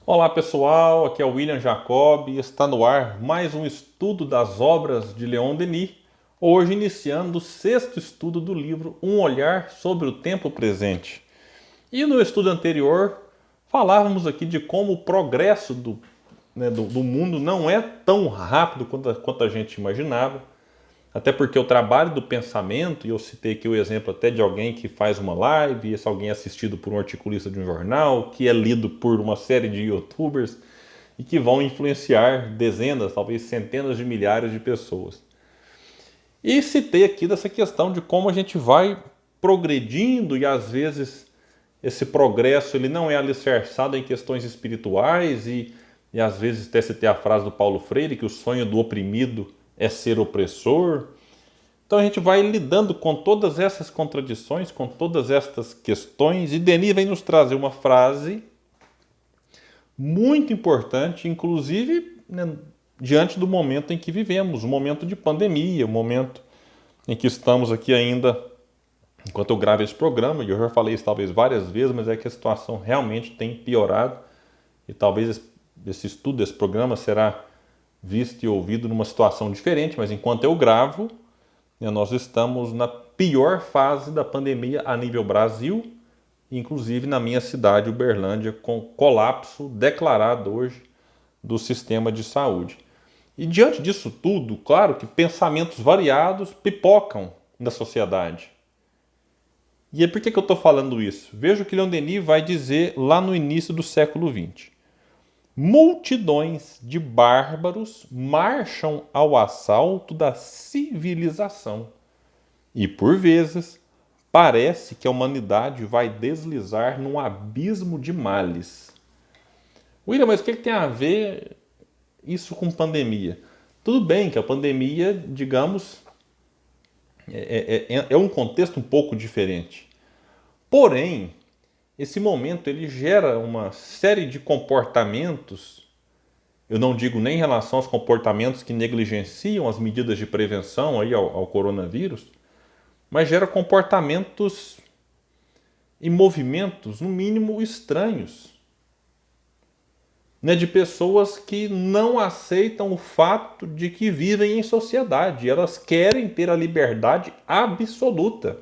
Olá pessoal, aqui é o William Jacob e está no ar mais um estudo das obras de Leon Denis, hoje iniciando o sexto estudo do livro Um Olhar sobre o Tempo Presente. E no estudo anterior falávamos aqui de como o progresso do mundo não é tão rápido quanto a gente imaginava, até porque o trabalho do pensamento, e eu citei aqui o exemplo até de alguém que faz uma live, e esse alguém é assistido por um articulista de um jornal, que é lido por uma série de youtubers, e que vão influenciar dezenas, talvez centenas de milhares de pessoas. E citei aqui dessa questão de como a gente vai progredindo e às vezes esse progresso ele não é alicerçado em questões espirituais e às vezes até citei a frase do Paulo Freire que o sonho do oprimido é ser opressor. Então a gente vai lidando com todas essas contradições, com todas estas questões, e Denis vem nos trazer uma frase muito importante, inclusive né, diante do momento em que vivemos, o momento de pandemia, o momento em que estamos aqui ainda, enquanto eu gravo esse programa, e eu já falei isso talvez várias vezes, mas é que a situação realmente tem piorado, e talvez esse estudo, esse programa será visto e ouvido numa situação diferente, mas enquanto eu gravo, né, nós estamos na pior fase da pandemia a nível Brasil, inclusive na minha cidade, Uberlândia, com colapso declarado hoje do sistema de saúde. E diante disso tudo, claro que pensamentos variados pipocam na sociedade. E é por que eu estou falando isso? Veja o que Leon Denis vai dizer lá no início do século XX. Multidões de bárbaros marcham ao assalto da civilização. E por vezes parece que a humanidade vai deslizar num abismo de males. William, mas o que tem a ver isso com pandemia? Tudo bem que a pandemia, digamos, é um contexto um pouco diferente. Porém, esse momento ele gera uma série de comportamentos. Eu não digo nem em relação aos comportamentos que negligenciam as medidas de prevenção aí ao coronavírus, mas gera comportamentos e movimentos, no mínimo, estranhos, né, de pessoas que não aceitam o fato de que vivem em sociedade. Elas querem ter a liberdade absoluta.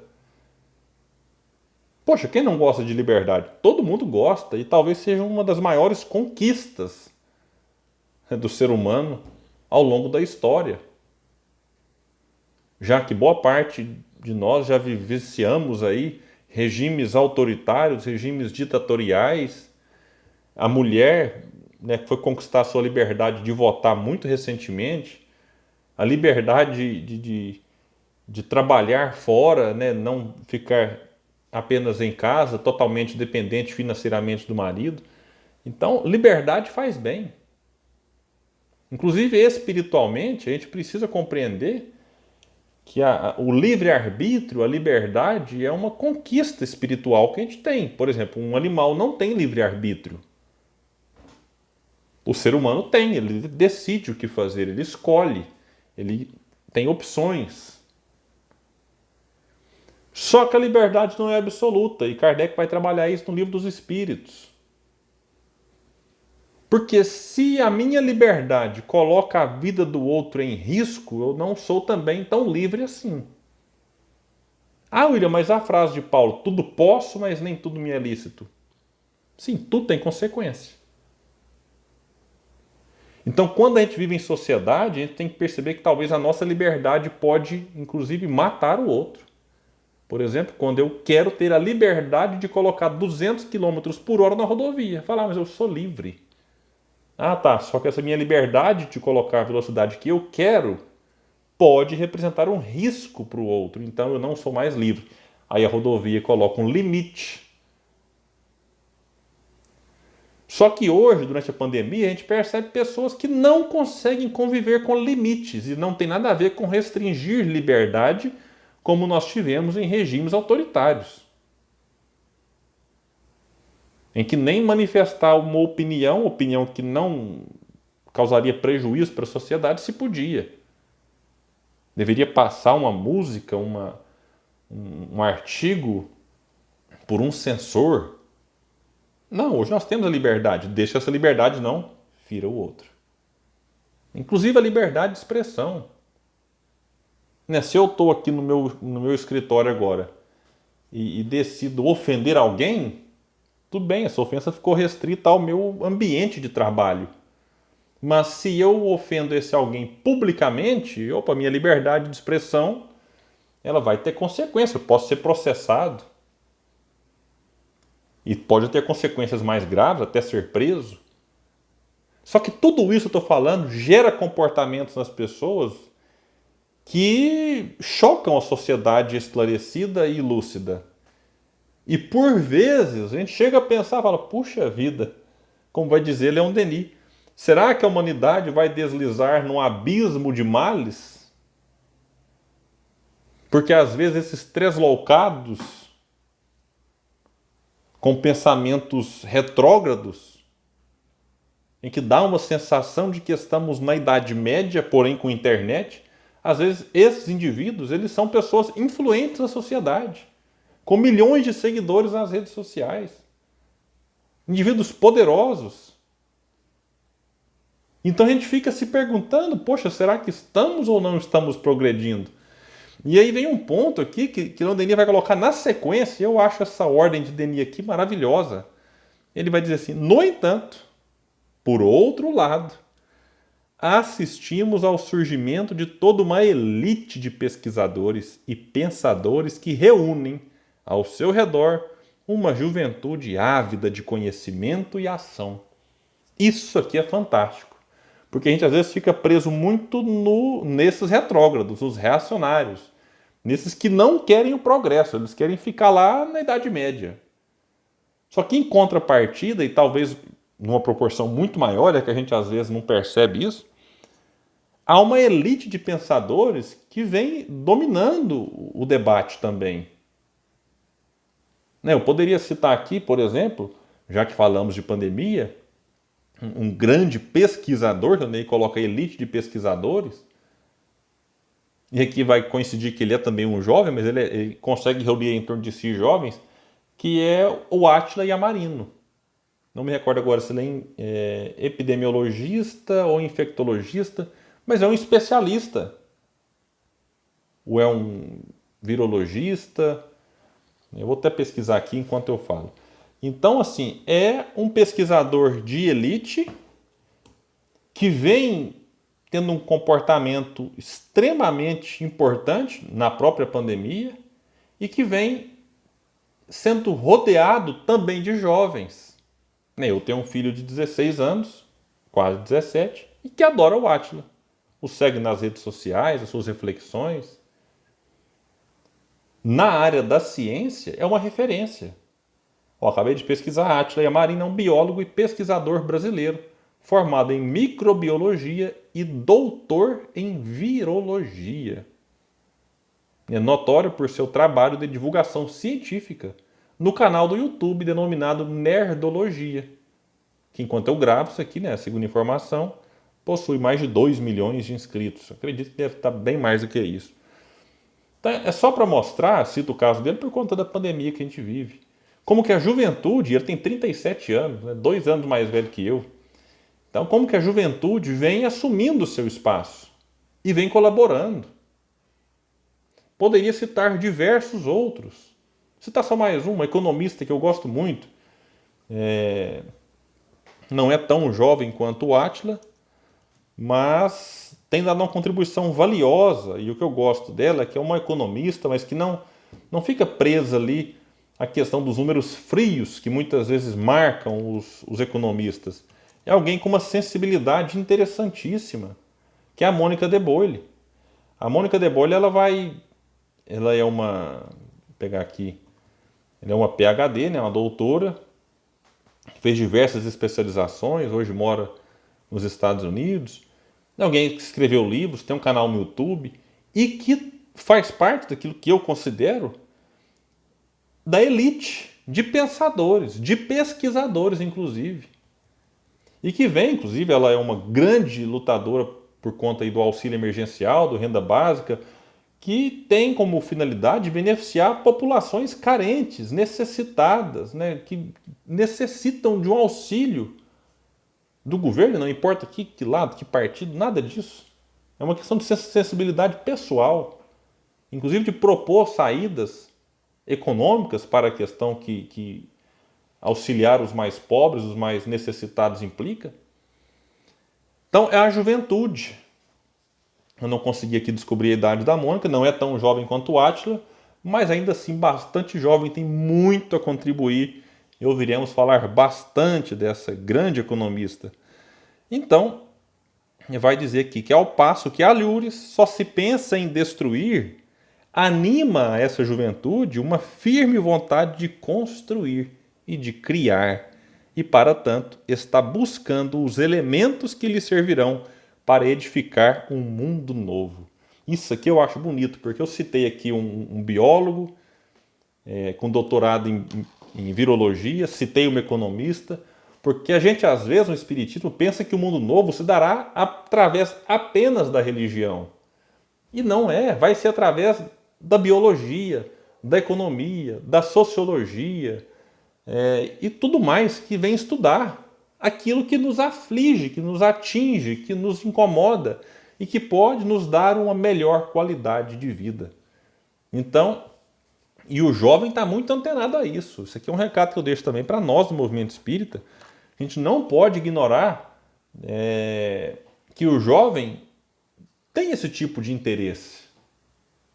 Poxa, quem não gosta de liberdade? Todo mundo gosta e talvez seja uma das maiores conquistas, né, do ser humano ao longo da história. Já que boa parte de nós já vivenciamos aí regimes autoritários, regimes ditatoriais. A mulher, né, foi conquistar a sua liberdade de votar muito recentemente, a liberdade de trabalhar fora, né, não ficar apenas em casa, totalmente dependente financeiramente do marido. Então, liberdade faz bem. Inclusive, espiritualmente, a gente precisa compreender que o livre-arbítrio, a liberdade, é uma conquista espiritual que a gente tem. Por exemplo, um animal não tem livre-arbítrio. O ser humano tem, ele decide o que fazer, ele escolhe, ele tem opções. Só que a liberdade não é absoluta, e Kardec vai trabalhar isso no Livro dos Espíritos. Porque se a minha liberdade coloca a vida do outro em risco, eu não sou também tão livre assim. Ah, William, mas a frase de Paulo, tudo posso, mas nem tudo me é lícito. Sim, tudo tem consequência. Então, quando a gente vive em sociedade, a gente tem que perceber que talvez a nossa liberdade pode, inclusive, matar o outro. Por exemplo, quando eu quero ter a liberdade de colocar 200 km por hora na rodovia. Falar, mas eu sou livre. Ah, tá. Só que essa minha liberdade de colocar a velocidade que eu quero pode representar um risco para o outro. Então eu não sou mais livre. Aí a rodovia coloca um limite. Só que hoje, durante a pandemia, a gente percebe pessoas que não conseguem conviver com limites e não tem nada a ver com restringir liberdade, como nós tivemos em regimes autoritários, em que nem manifestar uma opinião que não causaria prejuízo para a sociedade, se podia. Deveria passar uma música, um artigo por um censor. Não, hoje nós temos a liberdade. Deixa essa liberdade não, fira o outro. Inclusive a liberdade de expressão. Né? Se eu estou aqui no meu escritório agora e decido ofender alguém, tudo bem, essa ofensa ficou restrita ao meu ambiente de trabalho. Mas se eu ofendo esse alguém publicamente, opa, minha liberdade de expressão, ela vai ter consequência. Eu posso ser processado. E pode ter consequências mais graves, até ser preso. Só que tudo isso eu estou falando gera comportamentos nas pessoas que chocam a sociedade esclarecida e lúcida. E por vezes a gente chega a pensar, fala, puxa vida, como vai dizer Leon Denis, será que a humanidade vai deslizar num abismo de males? Porque às vezes esses tresloucados, com pensamentos retrógrados, em que dá uma sensação de que estamos na Idade Média, porém com internet, às vezes esses indivíduos, eles são pessoas influentes na sociedade, com milhões de seguidores nas redes sociais. Indivíduos poderosos. Então a gente fica se perguntando, poxa, será que estamos ou não estamos progredindo? E aí vem um ponto aqui que o Denis vai colocar na sequência, eu acho essa ordem de Denis aqui maravilhosa. Ele vai dizer assim, no entanto, por outro lado, assistimos ao surgimento de toda uma elite de pesquisadores e pensadores que reúnem ao seu redor uma juventude ávida de conhecimento e ação. Isso aqui é fantástico, porque a gente às vezes fica preso muito nesses retrógrados, nos reacionários, nesses que não querem o progresso, eles querem ficar lá na Idade Média. Só que em contrapartida, e talvez numa proporção muito maior, é que a gente às vezes não percebe isso, há uma elite de pensadores que vem dominando o debate também. Eu poderia citar aqui, por exemplo, já que falamos de pandemia, um grande pesquisador, também coloca elite de pesquisadores, e aqui vai coincidir que ele é também um jovem, mas ele consegue reunir em torno de si jovens, que é o Átila Yamarino. Não me recordo agora se ele é epidemiologista ou infectologista, mas é um especialista. Ou é um virologista. Eu vou até pesquisar aqui enquanto eu falo. Então, assim, é um pesquisador de elite que vem tendo um comportamento extremamente importante na própria pandemia e que vem sendo rodeado também de jovens. Eu tenho um filho de 16 anos, quase 17, e que adora o Átila. O segue nas redes sociais, as suas reflexões. Na área da ciência, é uma referência. Acabei de pesquisar, Átila Yamarino é um biólogo e pesquisador brasileiro, formado em microbiologia e doutor em virologia. É notório por seu trabalho de divulgação científica no canal do YouTube denominado Nerdologia, que enquanto eu gravo isso aqui, segundo informação, possui mais de 2 milhões de inscritos. Acredito que deve estar bem mais do que isso. Então, é só para mostrar, cito o caso dele, por conta da pandemia que a gente vive. Como que a juventude, ele tem 37 anos, 2 anos mais velho que eu. Então, como que a juventude vem assumindo o seu espaço e vem colaborando. Poderia citar diversos outros. Citar só mais um economista que eu gosto muito. Não é tão jovem quanto o Átila, mas tem dado uma contribuição valiosa. E o que eu gosto dela é que é uma economista, mas que não fica presa ali à questão dos números frios que muitas vezes marcam os economistas. É alguém com uma sensibilidade interessantíssima, que é a Mônica de Boile. A Mônica de Boile, ela é uma, vou pegar aqui, ela é uma PhD, uma doutora, fez diversas especializações, hoje mora nos Estados Unidos. É alguém que escreveu livros, tem um canal no YouTube e que faz parte daquilo que eu considero da elite de pensadores, de pesquisadores, inclusive. E que vem, inclusive, ela é uma grande lutadora por conta aí do auxílio emergencial, do renda básica, que tem como finalidade beneficiar populações carentes, necessitadas, né, que necessitam de um auxílio do governo, não importa que lado, que partido, nada disso. É uma questão de sensibilidade pessoal, inclusive de propor saídas econômicas para a questão que auxiliar os mais pobres, os mais necessitados implica. Então é a juventude. Eu não consegui aqui descobrir a idade da Mônica, não é tão jovem quanto o Átila, mas ainda assim bastante jovem, tem muito a contribuir. E ouviremos falar bastante dessa grande economista. Então, vai dizer aqui que ao passo que Alures só se pensa em destruir, anima essa juventude uma firme vontade de construir e de criar, e para tanto está buscando os elementos que lhe servirão para edificar um mundo novo. Isso aqui eu acho bonito, porque eu citei aqui um biólogo com doutorado em virologia, citei uma economista, porque a gente às vezes no Espiritismo pensa que o mundo novo se dará através apenas da religião. E não é, vai ser através da biologia, da economia, da sociologia e tudo mais que vem estudar aquilo que nos aflige, que nos atinge, que nos incomoda e que pode nos dar uma melhor qualidade de vida. Então, e o jovem está muito antenado a isso. Isso aqui é um recado que eu deixo também para nós do movimento espírita. A gente não pode ignorar que o jovem tem esse tipo de interesse.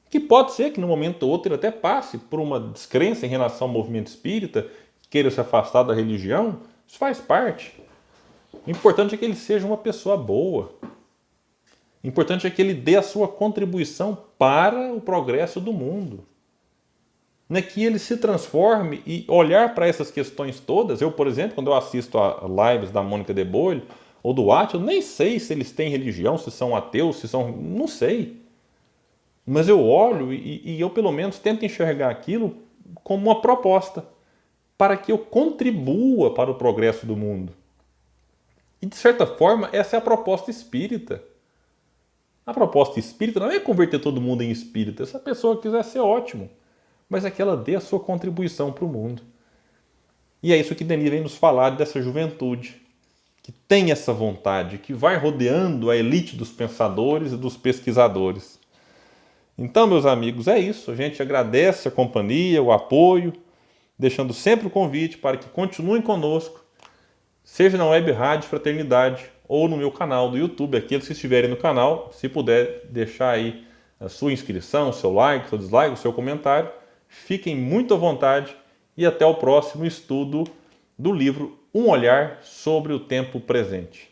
Que pode ser que, num momento ou outro, ele até passe por uma descrença em relação ao movimento espírita, queira se afastar da religião. Isso faz parte. O importante é que ele seja uma pessoa boa. O importante é que ele dê a sua contribuição para o progresso do mundo. Não é que ele se transforme e olhar para essas questões todas. Eu, por exemplo, quando eu assisto a lives da Mônica de Boilho ou do Átila, eu nem sei se eles têm religião, se são ateus, se são... não sei. Mas eu olho e eu, pelo menos, tento enxergar aquilo como uma proposta para que eu contribua para o progresso do mundo. E, de certa forma, essa é a proposta espírita. A proposta espírita não é converter todo mundo em espírita. Se a pessoa quiser ser, ótimo. Mas é que ela dê a sua contribuição para o mundo. E é isso que Denis vem nos falar dessa juventude, que tem essa vontade, que vai rodeando a elite dos pensadores e dos pesquisadores. Então, meus amigos, é isso. A gente agradece a companhia, o apoio, deixando sempre o convite para que continuem conosco, seja na Web Rádio Fraternidade ou no meu canal do YouTube. Aqueles que estiverem no canal, se puder deixar aí a sua inscrição, seu like, seu dislike, o seu comentário, fiquem muito à vontade e até o próximo estudo do livro Um Olhar sobre o Tempo Presente.